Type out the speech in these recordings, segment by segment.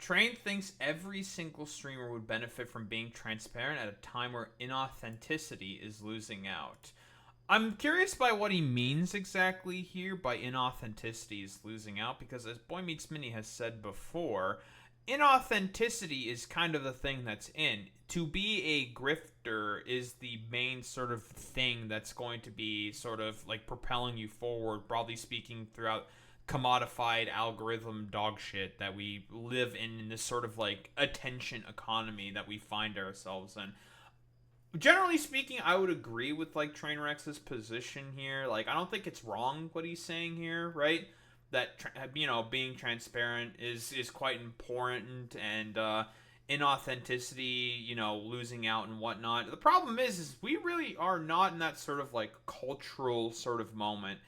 Train thinks every single streamer would benefit from being transparent at a time where inauthenticity is losing out. I'm curious by what he means exactly here by inauthenticity is losing out, because as Boy Meets Mini has said before, inauthenticity is kind of the thing that's in. To be a grifter is the main sort of thing that's going to be sort of like propelling you forward, broadly speaking, throughout commodified algorithm dog shit that we live in this sort of like attention economy that we find ourselves in. Generally speaking, I would agree with like Trainwreck's position here. Like, I don't think it's wrong what he's saying here, right? That being transparent is quite important, and inauthenticity, losing out and whatnot. The problem is we really are not in that sort of like cultural sort of moment.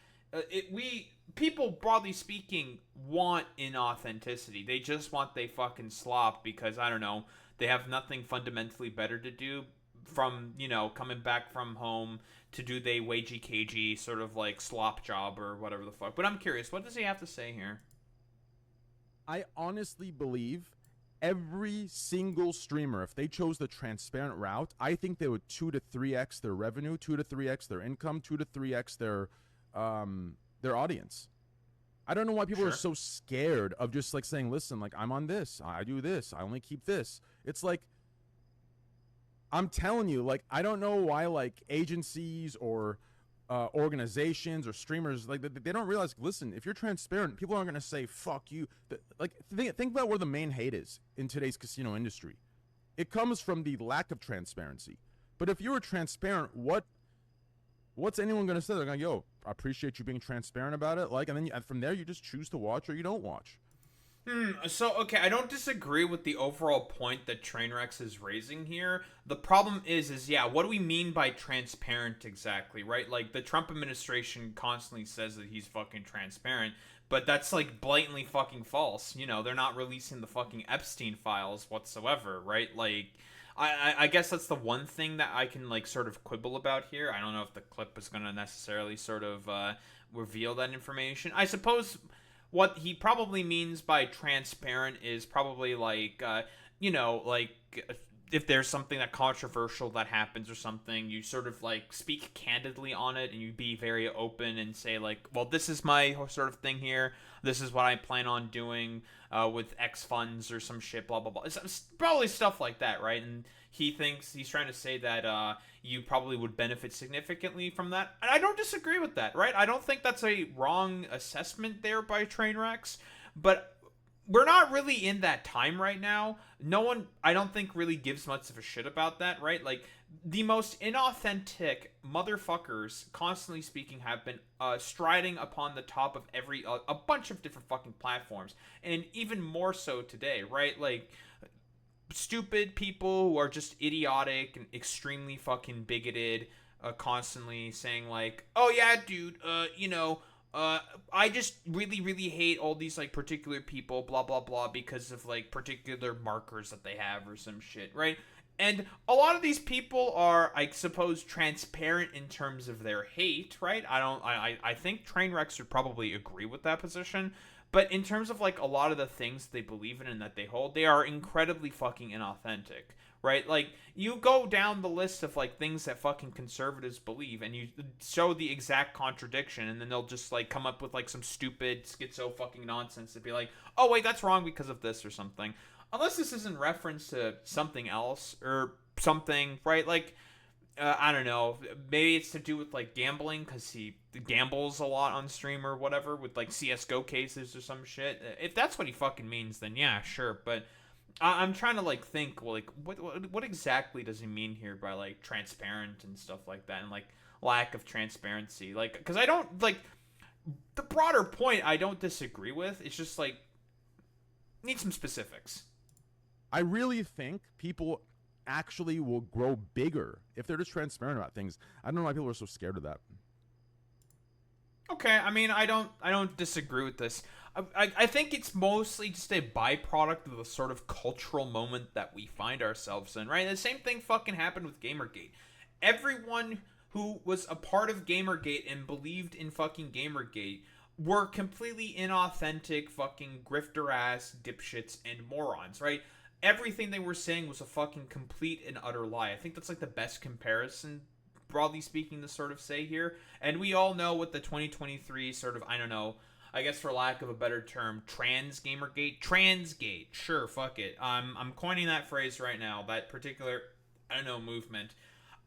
We people broadly speaking want inauthenticity. They just want they fucking slop because I don't know, they have nothing fundamentally better to do from coming back from home to do they wagey cagey sort of like slop job or whatever the fuck. But I'm curious, what does he have to say here? I honestly believe every single streamer, if they chose the transparent route, I think they would 2 to 3x their revenue, 2 to 3x their income, 2 to 3x their audience. I don't know why people are Sure. so scared of just like saying, listen, like I'm on this, I do this, I only keep this. It's like I'm telling you, like I don't know why like agencies or organizations or streamers like they don't realize. Listen, if you're transparent, people aren't gonna say "fuck you." Like think about where the main hate is in today's casino industry. It comes from the lack of transparency. But if you were transparent, what's anyone gonna say? They're gonna yo, I appreciate you being transparent about it. Like, and then from there you just choose to watch or you don't watch. So, okay, I don't disagree with the overall point that Trainwrecks is raising here. The problem is yeah, what do we mean by transparent exactly, right? Like, the Trump administration constantly says that he's fucking transparent, but that's, like, blatantly fucking false. They're not releasing the fucking Epstein files whatsoever, right? Like, I guess that's the one thing that I can, like, sort of quibble about here. I don't know if the clip is going to necessarily sort of reveal that information. I suppose what he probably means by transparent is probably like like if there's something that controversial that happens or something, you sort of like speak candidly on it and you be very open and say like, well, this is my sort of thing here, this is what I plan on doing with X funds or some shit, blah blah blah. It's probably stuff like that, right? And he thinks he's trying to say that you probably would benefit significantly from that. And I don't disagree with that, right? I don't think that's a wrong assessment there by Trainwrecks, but we're not really in that time right now. No one, I don't think, really gives much of a shit about that, right? Like, the most inauthentic motherfuckers, constantly speaking, have been striding upon the top of a bunch of different fucking platforms, and even more so today, right? Like, stupid people who are just idiotic and extremely fucking bigoted, constantly saying like, "Oh yeah, dude, I just really, really hate all these like particular people, blah blah blah, because of like particular markers that they have or some shit, right?" And a lot of these people are, I suppose, transparent in terms of their hate, right? I think Trainwrecks would probably agree with that position. But in terms of like a lot of the things they believe in and that they hold, they are incredibly fucking inauthentic, right? Like, you go down the list of like things that fucking conservatives believe and you show the exact contradiction, and then they'll just like come up with like some stupid schizo fucking nonsense to be like, oh wait, that's wrong because of this or something. Unless this is in reference to something else or something, right? Like, I don't know. Maybe it's to do with like gambling because he gambles a lot on stream or whatever with like CS:GO cases or some shit. If that's what he fucking means, then yeah, sure. But I'm trying to like think, well, like what exactly does he mean here by like transparent and stuff like that, and like lack of transparency? Like, because I don't like the broader point. I don't disagree with. It's just like need some specifics. I really think people actually will grow bigger if they're just transparent about things. I don't know why people are so scared of that. Okay, I mean, I don't disagree with this. I think it's mostly just a byproduct of the sort of cultural moment that we find ourselves in, right? The same thing fucking happened with Gamergate. Everyone who was a part of Gamergate and believed in fucking Gamergate were completely inauthentic fucking grifter ass dipshits and morons, right? Everything they were saying was a fucking complete and utter lie. I think that's like the best comparison, broadly speaking, to sort of say here. And we all know what the 2023 sort of, I don't know, I guess for lack of a better term, transgate, sure, fuck it. I'm coining that phrase right now, that particular, I don't know, movement.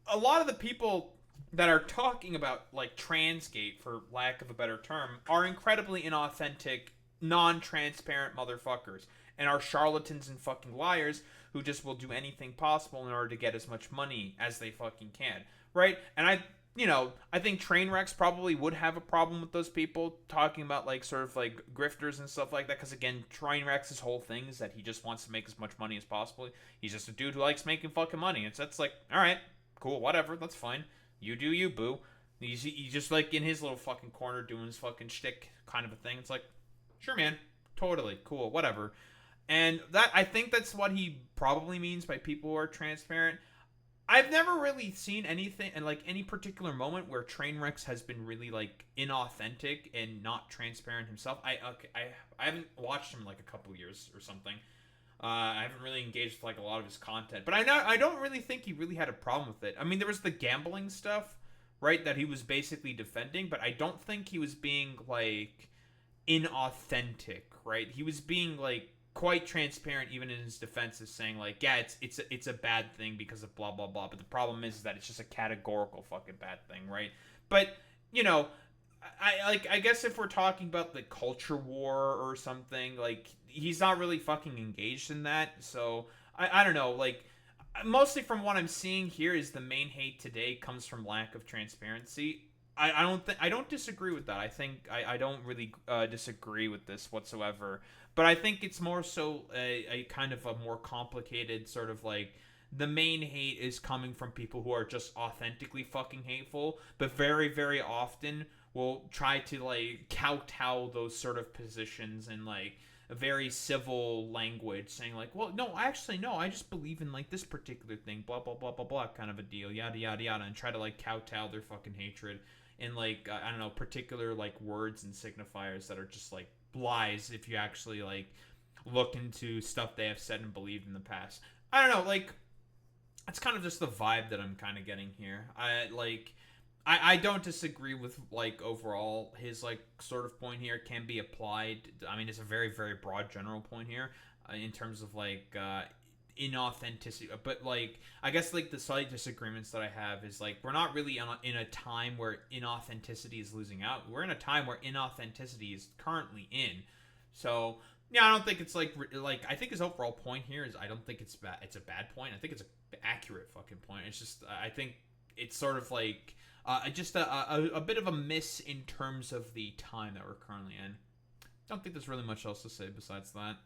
A lot of the people that are talking about like transgate, for lack of a better term, are incredibly inauthentic, non-transparent motherfuckers, and are charlatans and fucking liars who just will do anything possible in order to get as much money as they fucking can, right? And I think Trainwrecks probably would have a problem with those people talking about like sort of like grifters and stuff like that, because again, Trainwrecks' whole thing is that he just wants to make as much money as possible. He's just a dude who likes making fucking money. And so that's like, all right, cool, whatever, that's fine. You do you, boo. He's just like in his little fucking corner doing his fucking shtick kind of a thing. It's like, sure, man, totally cool, whatever. And that, I think that's what he probably means by people who are transparent. I've never really seen anything and like any particular moment where Trainwrecks has been really like inauthentic and not transparent himself. I haven't watched him in like a couple years or something. I haven't really engaged with like a lot of his content, but I don't really think he really had a problem with it. I mean, there was the gambling stuff, right, that he was basically defending, but I don't think he was being like inauthentic, right? He was being like quite transparent even in his defense, is saying like, yeah, it's a bad thing because of blah blah blah, but the problem is that it's just a categorical fucking bad thing, right? But you know, I guess if we're talking about the culture war or something, like he's not really fucking engaged in that. So I don't know, like mostly from what I'm seeing here is the main hate today comes from lack of transparency. I don't disagree with that. I think I don't really disagree with this whatsoever. But I think it's more so a kind of a more complicated sort of like, the main hate is coming from people who are just authentically fucking hateful, but very, very often will try to like kowtow those sort of positions in like a very civil language, saying like, well, no, actually, no, I just believe in like this particular thing, blah, blah, blah, blah, blah, kind of a deal, yada, yada, yada, and try to like kowtow their fucking hatred in like, I don't know, particular like words and signifiers that are just like lies if you actually like look into stuff they have said and believed in the past. I don't know, like, that's kind of just the vibe that I'm kind of getting here. I don't disagree with like overall his like sort of point here can be applied. I mean, it's a very, very broad general point here in terms of like inauthenticity, but like I guess like the slight disagreements that I have is like, we're not really in a time where inauthenticity is losing out. We're in a time where inauthenticity is currently in. So yeah, I don't think it's like I think his overall point here is, I don't think it's bad. It's a bad point. I think it's an accurate fucking point. It's just I think it's sort of like just a bit of a miss in terms of the time that we're currently in. Don't think there's really much else to say besides that.